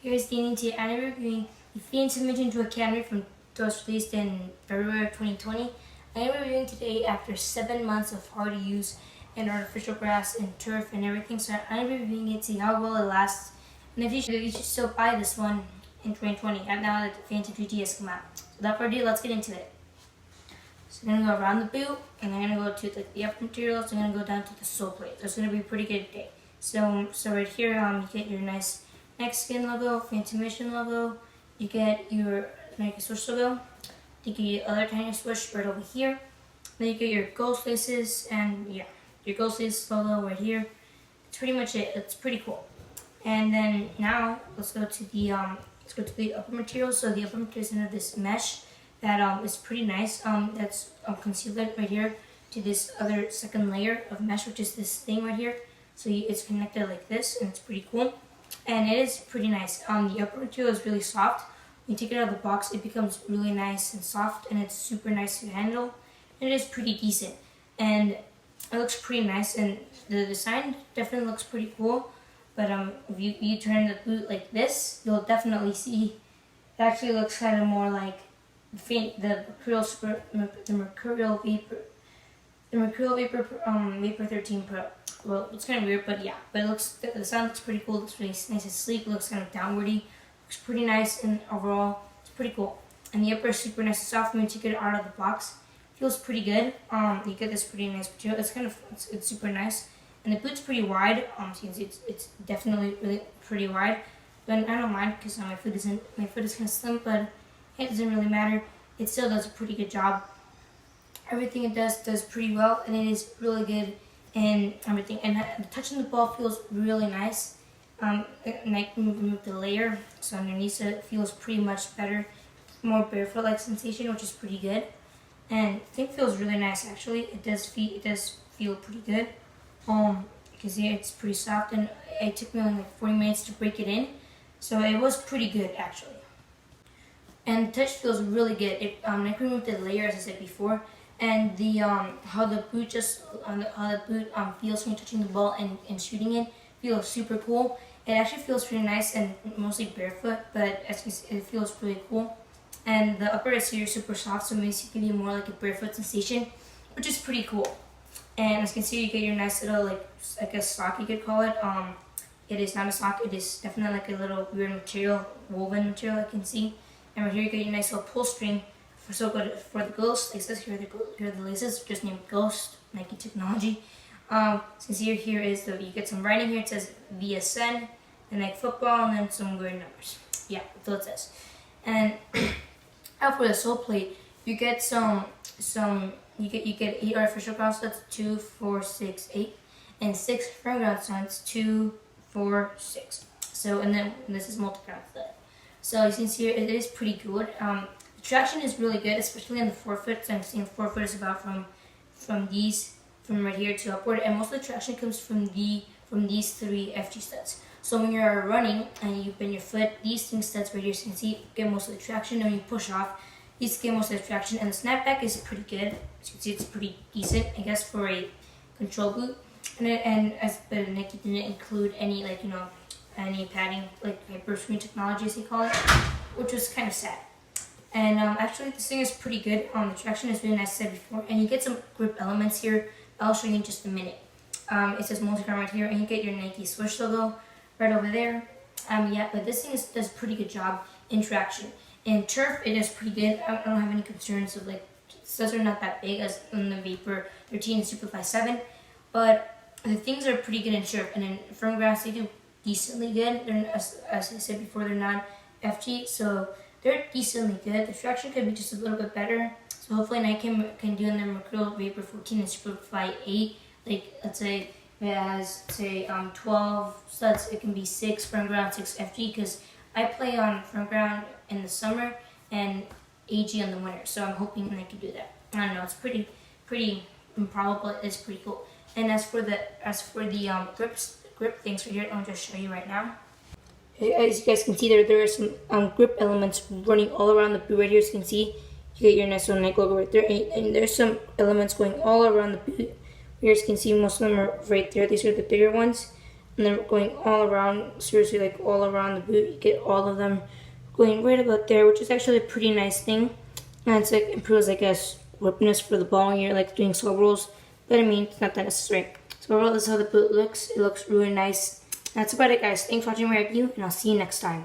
Here's the NT anime reviewing the Phoenix Dimension to Academy from that was released in February of 2020. I am reviewing today after 7 months of hard use and artificial grass and turf and everything. So I'm reviewing it to see how well it lasts. And if you should still buy this one in 2020 now that the Phantom 3G has come out. So without further ado, let's get into it. So I'm gonna go around the boot and I'm gonna go to the upper materials. I'm gonna go down to the sole plate. So it's gonna be a pretty good day. So right here, you get your nice neck skin logo, Phantom Mission logo. You get your Nike swoosh logo. You get your other tiny swoosh right over here. Then you get your Ghost Laces and yeah, your Ghost Laces logo right here. It's pretty much it. It's pretty cool. And then now let's go to the upper material. So the upper material is under this mesh that is pretty nice. That's concealed right here to this other second layer of mesh, which is this thing right here. So it's connected like this, and it's pretty cool. And it is pretty nice. The upper material is really soft. When you take it out of the box, it becomes really nice and soft, and it's super nice to handle. And it is pretty decent, and it looks pretty nice. And the design definitely looks pretty cool. But if you turn the boot like this, you'll definitely see it actually looks kind of more like the Mercurial Vapor Vapor 13 Pro. Well, it's kind of weird, but yeah. But the design looks pretty cool. It looks really nice and sleek. It looks kind of downwardy. Looks pretty nice, and overall, it's pretty cool. And the upper is super nice and soft. When you take it out of the box, feels pretty good. You get this pretty nice material. It's super nice. And the boot's pretty wide. So you can see it's definitely really pretty wide. But I don't mind because my foot is kind of slim, but it doesn't really matter. It still does a pretty good job. Everything it does pretty well, and it is really good and everything. And touching the ball feels really nice. And I can remove the layer, so underneath it feels pretty much better. More barefoot-like sensation, which is pretty good. And I think it feels really nice actually. It does feel pretty good. You can see it's pretty soft, and it took me only like 40 minutes to break it in. So it was pretty good actually. And the touch feels really good. I can remove the layer, as I said before. And the how the boot feels when you're touching the ball and shooting it feels super cool. It actually feels pretty nice and mostly barefoot, but as you see, it feels really cool. And the upper is here super soft, so it makes you give you more like a barefoot sensation, which is pretty cool. And as you can see, you get your nice little like a sock, you could call it. It is not a sock. It is definitely like a little weird material, woven material. I can see. And right here you get your nice little pull string. So good for the Ghost laces. Here are the laces, just named Ghost, Nike Technology. So you see here is you get some writing here. It says VSN, and like football, and then some weird numbers. Yeah, that's what it says. And out for the sole plate, you get you get 8 artificial ground studs, 2, 4, 6, 8, and 6 firm ground studs, 2, 4, 6. So and then this is multi-ground stud. So you can see here it is pretty good. The traction is really good, especially on the forefoot. So I'm seeing the forefoot is about from right here to upward, and most of the traction comes from these 3 FG studs. So when you're running and you bend your foot, these studs right here, so you can see get most of the traction. And when you push off, these get most of the traction. And the snapback is pretty good. As you can see, it's pretty decent, I guess, for a control boot. But Nike didn't include any any padding, like Hyperscreen technology as they call it, which was kind of sad. And actually this thing is pretty good. The traction is really nice, as I said before, and you get some grip elements here. I'll show you in just a minute. It says multi-ground right here, and you get your Nike swoosh logo right over there. Yeah, but this thing does a pretty good job in traction. In turf, it is pretty good. I don't have any concerns of studs are not that big as in the Vapor 13 and Superfly 7, but the things are pretty good in turf. And in firm grass, they do decently good. They're, as I said before, they're not FG, so they're decently good. The traction could be just a little bit better. So hopefully Nike can do in their Mercurial Vapor 14 and Superfly 8. Like let's say it has 12 studs, it can be 6 firm ground, 6 FG, because I play on firm ground in the summer and AG in the winter. So I'm hoping I can do that. I don't know, it's pretty improbable. It's pretty cool. And as for the grip things right here, I'll just show you right now. As you guys can see, there are some grip elements running all around the boot right here. As you can see, you get your nice little Nike logo right there, and there's some elements going all around the boot. Here, as you can see, most of them are right there. These are the bigger ones. and they're going all around, seriously, like all around the boot. You get all of them going right about there, which is actually a pretty nice thing. And it's like improves, I guess, gripness for the ball when you're like doing slow rolls. But I mean, it's not that necessary. So overall, this is how the boot looks. It looks really nice. That's about it, guys. Thanks for watching my review, and I'll see you next time.